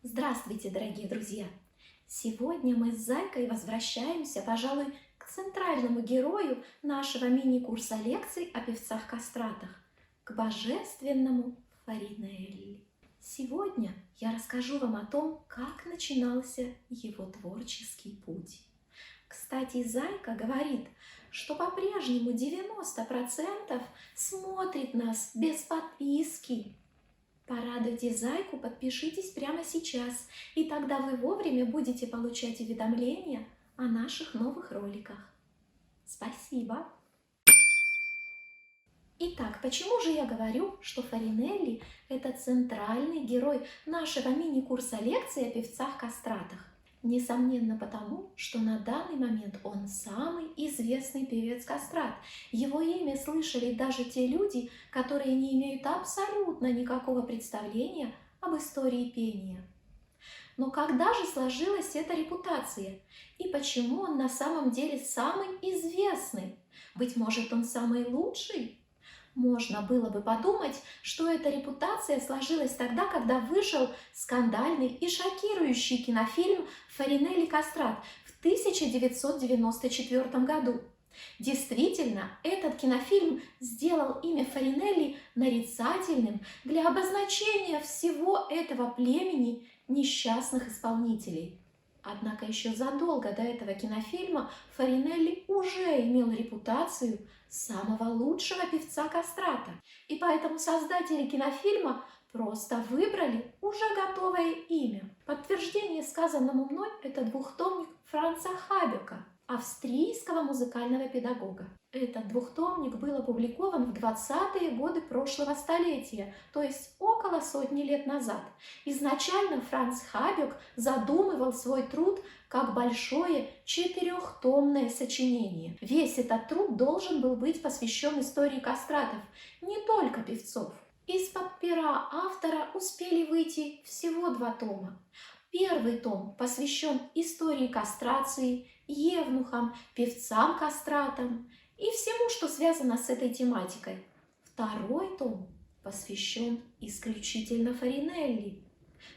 Здравствуйте, дорогие друзья! Сегодня мы с Зайкой возвращаемся, пожалуй, к центральному герою нашего мини-курса лекций о певцах-кастратах, к божественному Фаринелли. Сегодня я расскажу вам о том, как начинался его творческий путь. Кстати, Зайка говорит, что по-прежнему 90% смотрит нас без подписки. Порадуйте Зайку, подпишитесь прямо сейчас, и тогда вы вовремя будете получать уведомления о наших новых роликах. Спасибо! Итак, почему же я говорю, что Фаринелли – это центральный герой нашего мини-курса лекций о певцах-кастратах? Несомненно потому, что на данный момент он самый известный певец-кастрат. Его имя слышали даже те люди, которые не имеют абсолютно никакого представления об истории пения. Но когда же сложилась эта репутация? И почему он на самом деле самый известный? Быть может, он самый лучший? Можно было бы подумать, что эта репутация сложилась тогда, когда вышел скандальный и шокирующий кинофильм «Фаринелли Кастрат» в 1994 году. Действительно, этот кинофильм сделал имя Фаринелли нарицательным для обозначения всего этого племени несчастных исполнителей. Однако еще задолго до этого кинофильма Фаринелли уже имел репутацию самого лучшего певца-кастрата. И поэтому создатели кинофильма просто выбрали уже готовое имя. Подтверждение сказанному мной – это двухтомник Франца Хабека, австрийского музыкального педагога. Этот двухтомник был опубликован в 20-е годы прошлого столетия, то есть около сотни лет назад. Изначально Франц Хабек задумывал свой труд как большое четырехтомное сочинение. Весь этот труд должен был быть посвящен истории кастратов, не только певцов. Из-под пера автора успели выйти всего 2 тома. Первый том посвящен истории кастрации, евнухам, певцам-кастратам и всему, что связано с этой тематикой. Второй том посвящен исключительно Фаринелли.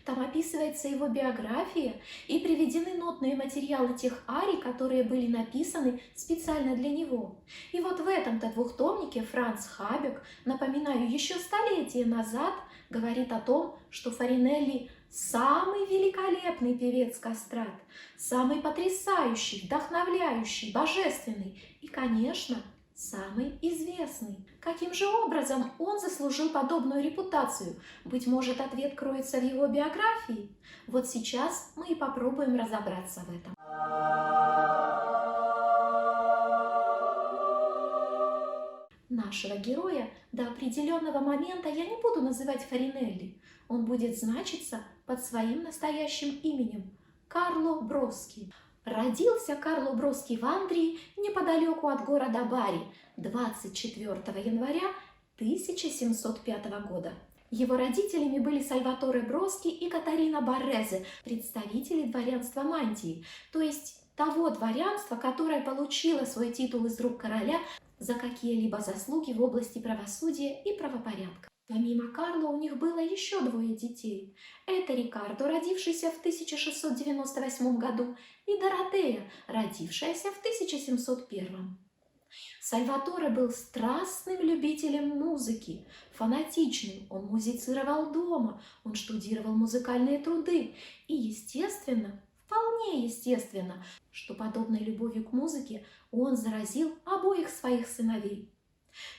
Там описывается его биография и приведены нотные материалы тех арий, которые были написаны специально для него. И вот в этом-то двухтомнике Франц Хабек, напоминаю, еще столетия назад говорит о том, что Фаринелли самый великолепный певец-кастрат, самый потрясающий, вдохновляющий, божественный и, конечно, самый известный. Каким же образом он заслужил подобную репутацию? Быть может, ответ кроется в его биографии? Вот сейчас мы и попробуем разобраться в этом. Нашего героя до определенного момента я не буду называть Фаринелли. Он будет значиться под своим настоящим именем – Карло Броски. Родился Карло Броски в Англии неподалеку от города Бари 24 января 1705 года. Его родителями были Сальваторе Броски и Катарина Боррезе, представители дворянства Мантии, то есть того дворянства, которое получило свой титул из рук короля за какие-либо заслуги в области правосудия и правопорядка. Помимо Карла у них было еще 2 детей. Это Рикардо, родившийся в 1698 году, и Доротея, родившаяся в 1701. Сальваторе был страстным любителем музыки, фанатичным. Он музицировал дома, он штудировал музыкальные труды. И естественно, вполне естественно, что подобной любовью к музыке он заразил обоих своих сыновей.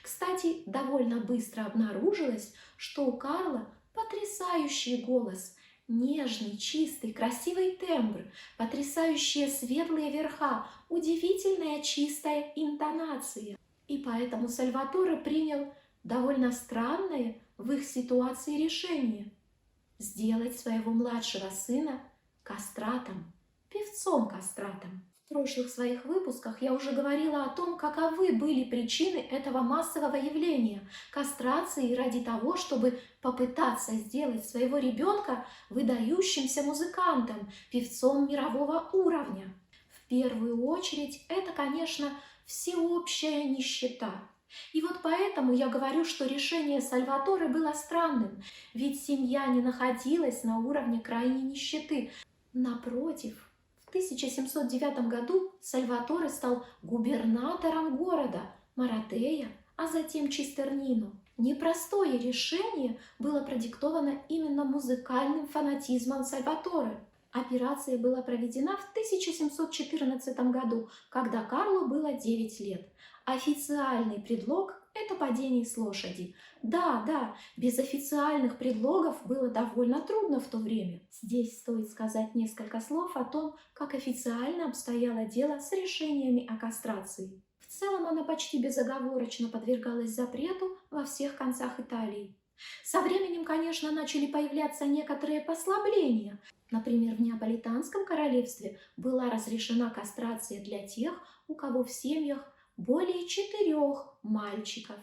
Кстати, довольно быстро обнаружилось, что у Карла потрясающий голос, нежный, чистый, красивый тембр, потрясающие светлые верха, удивительная чистая интонация. И поэтому Сальваторе принял довольно странное в их ситуации решение – сделать своего младшего сына кастратом, певцом-кастратом. В прошлых своих выпусках я уже говорила о том, каковы были причины этого массового явления – кастрации ради того, чтобы попытаться сделать своего ребенка выдающимся музыкантом, певцом мирового уровня. В первую очередь это, конечно, всеобщая нищета. И вот поэтому я говорю, что решение Сальваторе было странным, ведь семья не находилась на уровне крайней нищеты. Напротив, в 1709 году Сальваторе стал губернатором города Маратея, а затем Чистернино. Непростое решение было продиктовано именно музыкальным фанатизмом Сальваторе. Операция была проведена в 1714 году, когда Карлу было 9 лет. Официальный предлог – это падение с лошади. Да, без официальных предлогов было довольно трудно в то время. Здесь стоит сказать несколько слов о том, как официально обстояло дело с решениями о кастрации. В целом она почти безоговорочно подвергалась запрету во всех концах Италии. Со временем, конечно, начали появляться некоторые послабления. Например, в Неаполитанском королевстве была разрешена кастрация для тех, у кого в семьях более 4 мальчиков.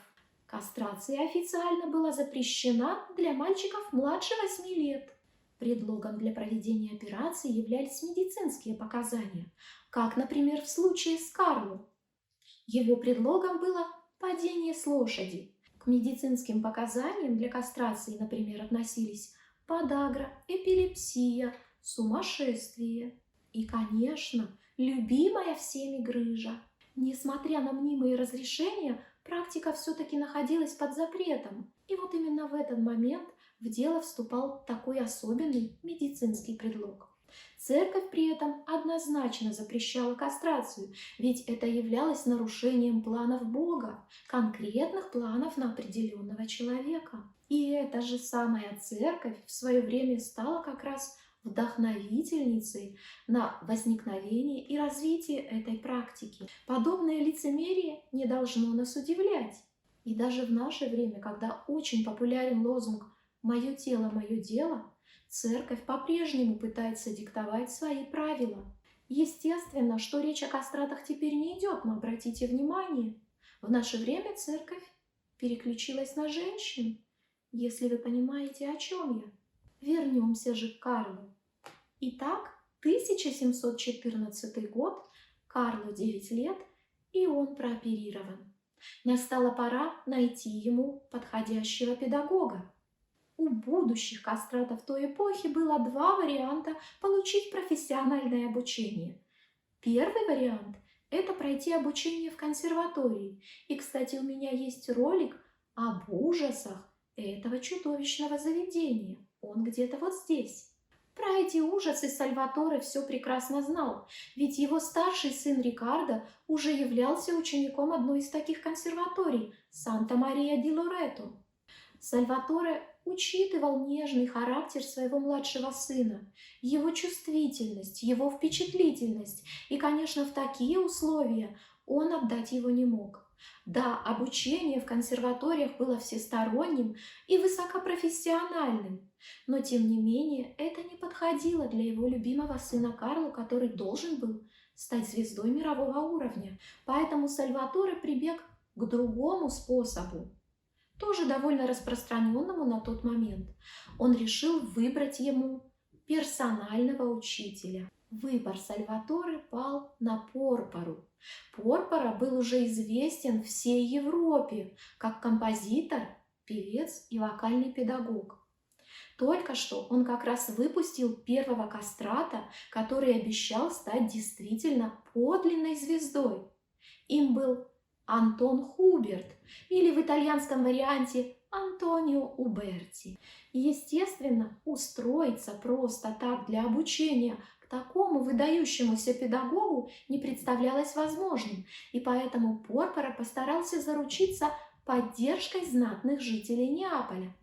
Кастрация официально была запрещена для мальчиков младше 8 лет. Предлогом для проведения операции являлись медицинские показания, как, например, в случае с Карло. Его предлогом было падение с лошади. К медицинским показаниям для кастрации, например, относились подагра, эпилепсия, сумасшествие и, конечно, любимая всеми грыжа. Несмотря на мнимые разрешения, практика все-таки находилась под запретом. И вот именно в этот момент в дело вступал такой особенный медицинский предлог. Церковь при этом однозначно запрещала кастрацию, ведь это являлось нарушением планов Бога, конкретных планов на определенного человека. И эта же самая церковь в свое время стала как раз вдохновительницей на возникновение и развитие этой практики. Подобное лицемерие не должно нас удивлять. И даже в наше время, когда очень популярен лозунг «Мое тело, мое дело», церковь по-прежнему пытается диктовать свои правила. Естественно, что речь о кастратах теперь не идет, но обратите внимание, в наше время церковь переключилась на женщин, если вы понимаете, о чем я. Вернемся же к Карлу. Итак, 1714 год, Карлу 9 лет, и он прооперирован. Настала пора найти ему подходящего педагога. У будущих кастратов той эпохи было два варианта получить профессиональное обучение. Первый вариант – это пройти обучение в консерватории. И, кстати, у меня есть ролик об ужасах этого чудовищного заведения. Он где-то вот здесь. Про эти ужасы Сальваторе все прекрасно знал, ведь его старший сын Риккардо уже являлся учеником одной из таких консерваторий – Санта-Мария-ди-Лорето. Сальваторе учитывал нежный характер своего младшего сына, его чувствительность, его впечатлительность, и, конечно, в такие условия он отдать его не мог. Да, обучение в консерваториях было всесторонним и высокопрофессиональным, но тем не менее это не подходило для его любимого сына Карло, который должен был стать звездой мирового уровня. Поэтому Сальваторе прибег к другому способу, тоже довольно распространенному на тот момент. Он решил выбрать ему персонального учителя. Выбор Сальваторе пал на Порпору. Порпора был уже известен всей Европе как композитор, певец и вокальный педагог. Только что он как раз выпустил первого кастрата, который обещал стать действительно подлинной звездой. Им был Антон Хуберт, или в итальянском варианте Антонио Уберти. Естественно, устроиться просто так для обучения к такому выдающемуся педагогу не представлялось возможным, и поэтому Порпора постарался заручиться поддержкой знатных жителей Неаполя.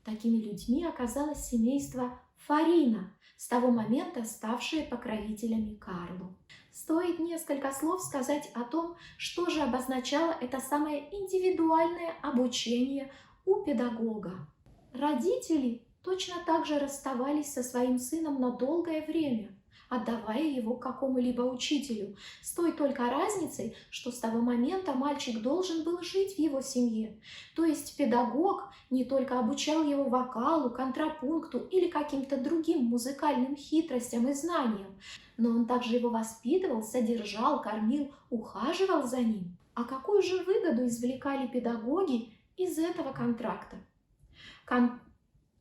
Такими людьми оказалось семейство Фарина, с того момента ставшие покровителями Карлу. Стоит несколько слов сказать о том, что же обозначало это самое индивидуальное обучение у педагога. Родители точно так же расставались со своим сыном на долгое время, отдавая его к какому-либо учителю, с той только разницей, что с того момента мальчик должен был жить в его семье. То есть педагог не только обучал его вокалу, контрапункту или каким-то другим музыкальным хитростям и знаниям, но он также его воспитывал, содержал, кормил, ухаживал за ним. А какую же выгоду извлекали педагоги из этого контракта? Кон-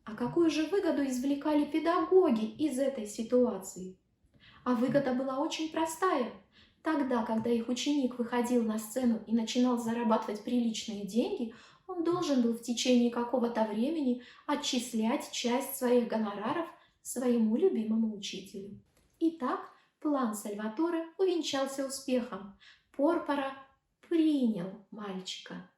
А какую же выгоду извлекали педагоги из этой ситуации? А выгода была очень простая. Тогда, когда их ученик выходил на сцену и начинал зарабатывать приличные деньги, он должен был в течение какого-то времени отчислять часть своих гонораров своему любимому учителю. Итак, план Сальваторе увенчался успехом. Порпора принял мальчика.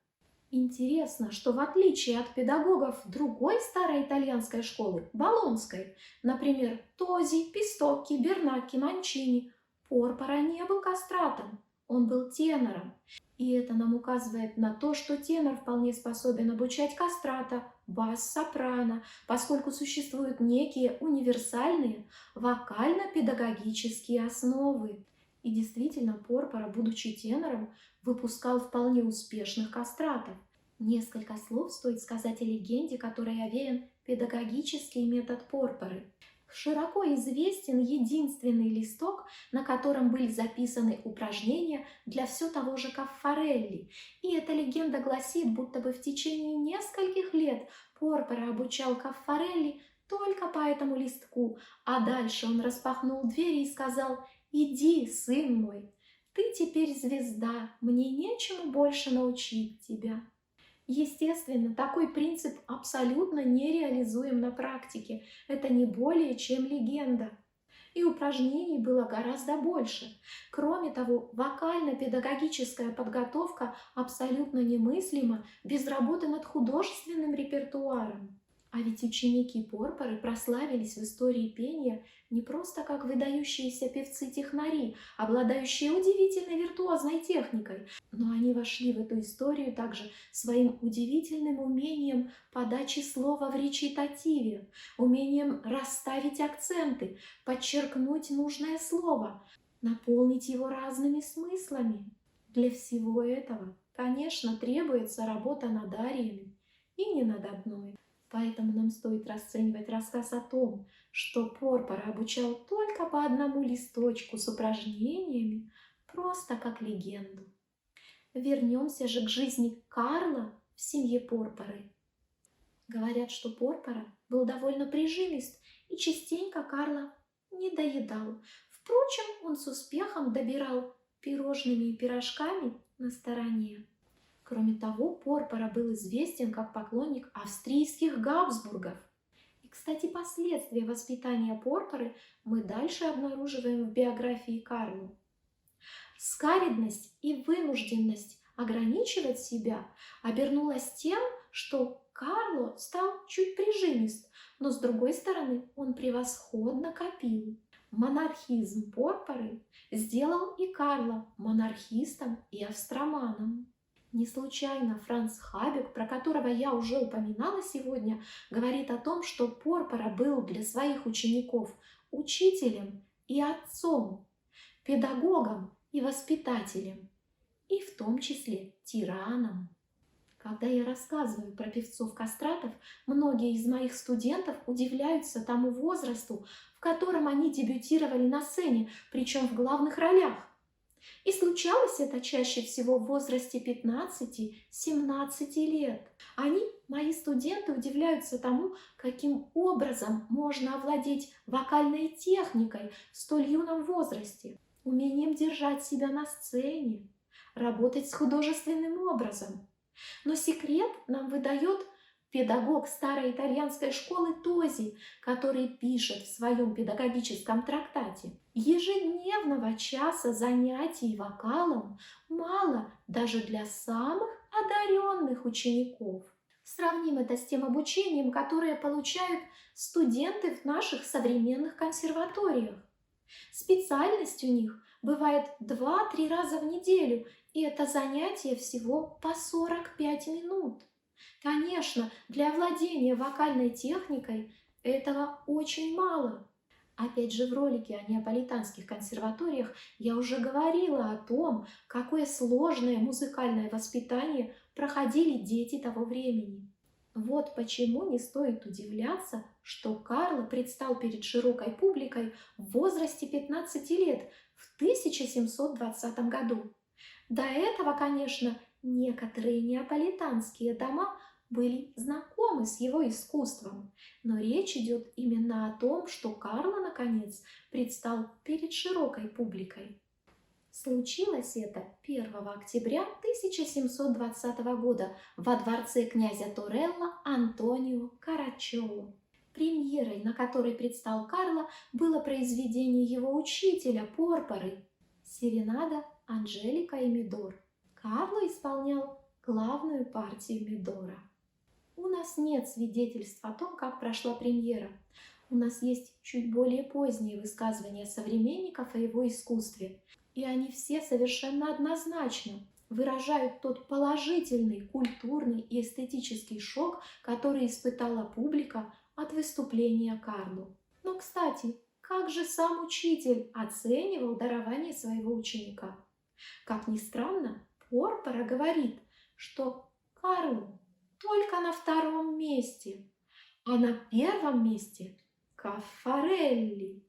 Интересно, что в отличие от педагогов другой старой итальянской школы, болонской, например, Този, Пистocchi, Бернакки, Манчини, Порпора не был кастратом, он был тенором. И это нам указывает на то, что тенор вполне способен обучать кастрата, бас, сопрано, поскольку существуют некие универсальные вокально-педагогические основы. И действительно, Порпора, будучи тенором, выпускал вполне успешных кастратов. Несколько слов стоит сказать о легенде, которой овеян педагогический метод Порпоры. Широко известен единственный листок, на котором были записаны упражнения для все того же Каффарелли. И эта легенда гласит, будто бы в течение нескольких лет Порпора обучал Каффарелли только по этому листку, а дальше он распахнул двери и сказал: «Иди, сын мой, ты теперь звезда, мне нечему больше научить тебя». Естественно, такой принцип абсолютно нереализуем на практике. Это не более чем легенда. И упражнений было гораздо больше. Кроме того, вокально-педагогическая подготовка абсолютно немыслима без работы над художественным репертуаром. А ведь ученики Порпоры прославились в истории пения не просто как выдающиеся певцы-технари, обладающие удивительной виртуозной техникой, но они вошли в эту историю также своим удивительным умением подачи слова в речитативе, умением расставить акценты, подчеркнуть нужное слово, наполнить его разными смыслами. Для всего этого, конечно, требуется работа над ариями и не над одной. Поэтому нам стоит расценивать рассказ о том, что Порпора обучал только по одному листочку с упражнениями, просто как легенду. Вернемся же к жизни Карла в семье Порпоры. Говорят, что Порпора был довольно прижимист и частенько Карла не доедал. Впрочем, он с успехом добирал пирожными и пирожками на стороне. Кроме того, Порпора был известен как поклонник австрийских Габсбургов. И, кстати, последствия воспитания Порпоры мы дальше обнаруживаем в биографии Карла. Скаридность и вынужденность ограничивать себя обернулась тем, что Карло стал чуть прижимист, но с другой стороны он превосходно копил. Монархизм Порпоры сделал и Карла монархистом и австроманом. Не случайно Франц Хабек, про которого я уже упоминала сегодня, говорит о том, что Порпора был для своих учеников учителем и отцом, педагогом и воспитателем, и в том числе тираном. Когда я рассказываю про певцов-кастратов, многие из моих студентов удивляются тому возрасту, в котором они дебютировали на сцене, причем в главных ролях. И случалось это чаще всего в возрасте 15-17 лет. Они, мои студенты, удивляются тому, каким образом можно овладеть вокальной техникой в столь юном возрасте, умением держать себя на сцене, работать с художественным образом. Но секрет нам выдает педагог старой итальянской школы Този, который пишет в своем педагогическом трактате: ежедневного часа занятий вокалом мало даже для самых одаренных учеников. Сравним это с тем обучением, которое получают студенты в наших современных консерваториях. Специальность у них бывает 2-3 раза в неделю, и это занятие всего по 45 минут. Конечно, для овладения вокальной техникой этого очень мало. Опять же, в ролике о неаполитанских консерваториях я уже говорила о том, какое сложное музыкальное воспитание проходили дети того времени. Вот почему не стоит удивляться, что Карло предстал перед широкой публикой в возрасте 15 лет в 1720 году. До этого, конечно, некоторые неаполитанские дома были знакомы с его искусством, но речь идет именно о том, что Карло, наконец, предстал перед широкой публикой. Случилось это 1 октября 1720 года во дворце князя Торелло Антонио Карачелло. Премьерой, на которой предстал Карло, было произведение его учителя Порпоры «Серенада Анжелика и Медор». Карло исполнял главную партию Медора. У нас нет свидетельств о том, как прошла премьера. У нас есть чуть более поздние высказывания современников о его искусстве, и они все совершенно однозначно выражают тот положительный культурный и эстетический шок, который испытала публика от выступления Карло. Но, кстати, как же сам учитель оценивал дарование своего ученика? Как ни странно, Порпора говорит, что Карло только на 2-м месте, а на 1-м месте Каффарелли.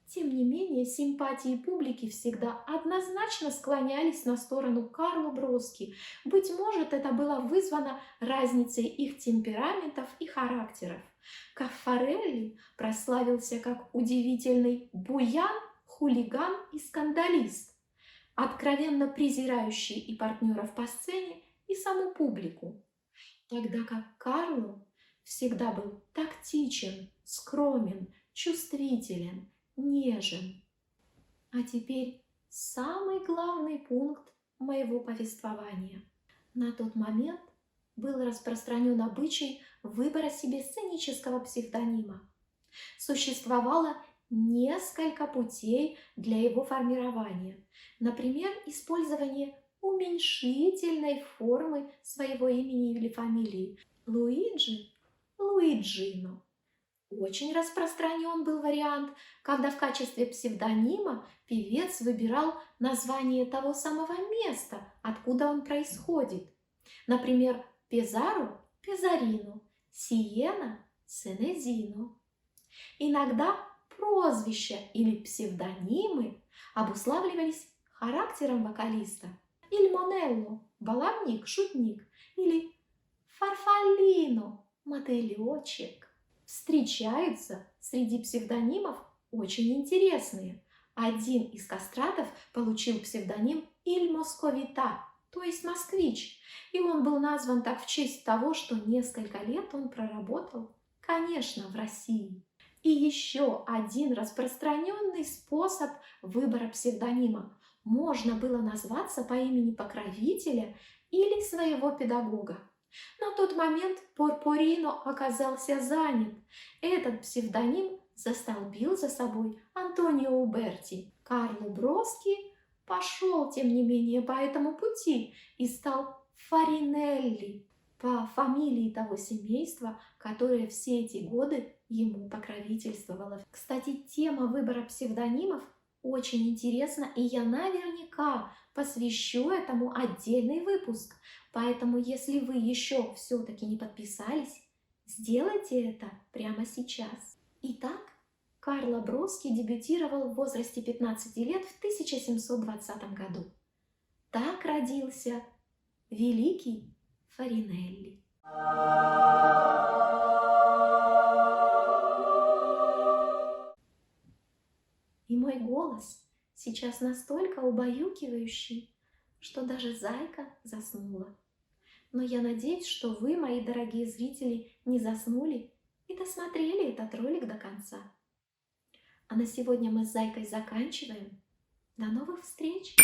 Тем не менее, симпатии публики всегда однозначно склонялись на сторону Карло Броски. Быть может, это было вызвано разницей их темпераментов и характеров. Каффарелли прославился как удивительный буян, хулиган и скандалист, откровенно презирающий и партнеров по сцене, и саму публику. Тогда как Карло всегда был тактичен, скромен, чувствителен, нежен. А теперь самый главный пункт моего повествования. На тот момент был распространен обычай выбора себе сценического псевдонима. Существовало несколько путей для его формирования. Например, использование уменьшительной формы своего имени или фамилии. Луиджи – Луиджино. Очень распространен был вариант, когда в качестве псевдонима певец выбирал название того самого места, откуда он происходит. Например, Пезаро – Пезарино, Сиена – Сенезино. Иногда прозвища или псевдонимы обуславливались характером вокалиста. Иль Монелло – баловник, шутник, или Фарфаллино – мотылечек. Встречаются среди псевдонимов очень интересные. Один из кастратов получил псевдоним Иль Московита, то есть москвич, и он был назван так в честь того, что несколько лет он проработал, конечно, в России. И еще один распространенный способ выбора псевдонима. Можно было назваться по имени покровителя или своего педагога. На тот момент Порпорино оказался занят. Этот псевдоним застолбил за собой Антонио Уберти. Карло Броски пошел, тем не менее, по этому пути и стал Фаринелли по фамилии того семейства, которое все эти годы ему покровительствовало. Кстати, тема выбора псевдонимов очень интересна, и я наверняка посвящу этому отдельный выпуск. Поэтому, если вы еще все-таки не подписались, сделайте это прямо сейчас. Итак, Карло Броски дебютировал в возрасте 15 лет в 1720 году. Так родился великий Фаринелли. И мой голос сейчас настолько убаюкивающий, что даже зайка заснула. Но я надеюсь, что вы, мои дорогие зрители, не заснули и досмотрели этот ролик до конца. А на сегодня мы с зайкой заканчиваем. До новых встреч!